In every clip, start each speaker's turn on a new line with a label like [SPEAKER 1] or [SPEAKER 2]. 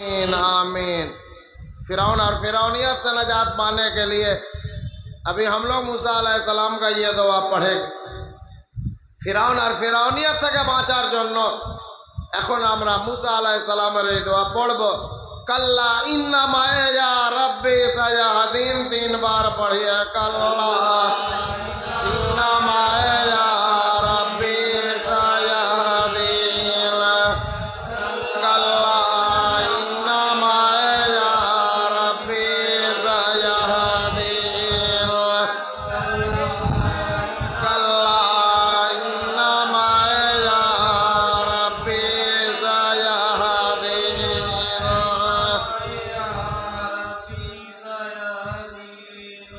[SPEAKER 1] आमीन। फिरौन और फिरौनियत से नजात पाने के लिए अभी हम लोग मूसा अलैहिस्सलाम का ये दुआ पढ़ेंगे। फिरौन और फिरौनियत থেকে বাঁচার জন্য এখন আমরা मूसा अलैहिस्सलामेর এই দোয়া পড়ব। कल्ला इन्ना माया रब्बी सयाहदीन 3 बार पढ़िए। कल्ला इन्ना माया रब्बी सयाहदीन। कल्ला इन्ना माया रब्बी सयाहदीन। कल्ला इन्ना माया रब्बी सयाहदीन।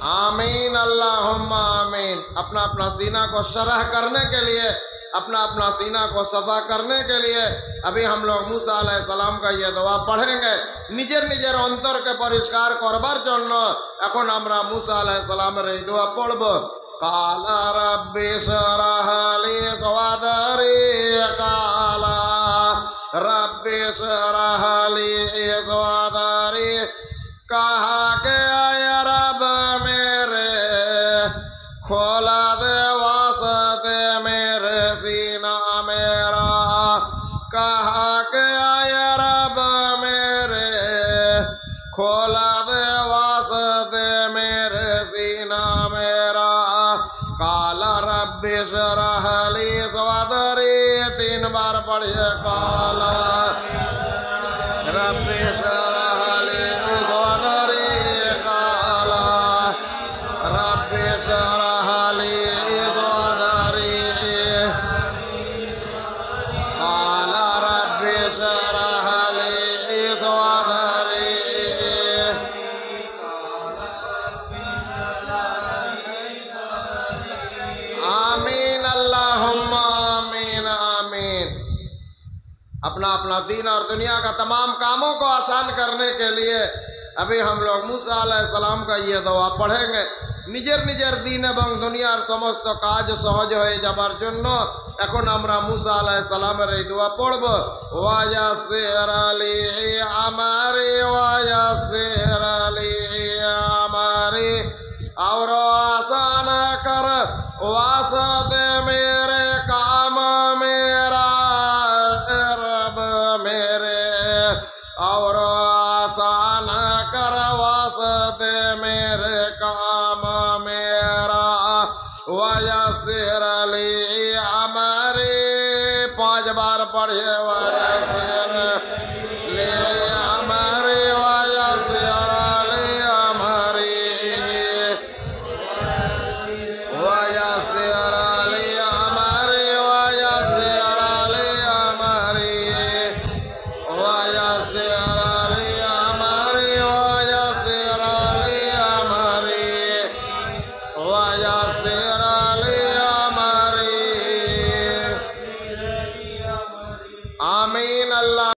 [SPEAKER 1] आमीन अल्लाहुम्मा आमीन। अपना अपना सीना को शरह करने के लिए, अपना अपना सीना को सफा करने के लिए अभी हम लोग मूसा अलैहिस्सलाम का ये दुआ पढ़ेंगे। निजेर निजेर অন্তরকে পরিষ্কার করবার জন্য এখন আমরা मूसा अलैहिस्सलाমের এই দোয়া পড়ব। কালা রাব্বি শরহ লি সদরি। কালা রাব্বি শরহ লি সদরি। कहा के आय रब मेरे खोला दे वास्ते मेरे सीना मेरा। कहा के आय रब मेरे खोला दे वास्ते मेरे सीना मेरा। काला रब्बि शरह ली सदरी 3 बार पढ़िए। काला रब्बि शरह ली सदरी। काला रब्बि शरह ली सदरी। काला रब्बि शरह ली सदरी। आमीन अल्लाहुम्मा आमीन आमीन। अपना अपना दीन और दुनिया का तमाम कामों को आसान करने के लिए अभी हम लोग मूसा अलैहिस्सलाम का ये दुआ पढ़ेंगे। निजेर निजेर दीन एवं दुनियार समस्त काज सहज হয়ে যাবার জন্য এখন আমরা मूसा अलैहिस्सलामेর এই দোয়া পড়ব। ওয়ায়াসির আলি আমারি ওয়ায়াসির আলি আমারি और आसान कर वास्ते मेरे काम मेरा रब मेरे। और आसान कर वास्ते मेरे काम मेरा। वयस्सिर ली अमरी 5 बार पढ़िए। वयस्सिर ली अमरी वयस्सिर ली अमरी। वयस्सिर ली अमरी वयस्सिर ली अमरी। वयस्सिर ली अमरी वयस्सिर ली अमरी। वयस्सिर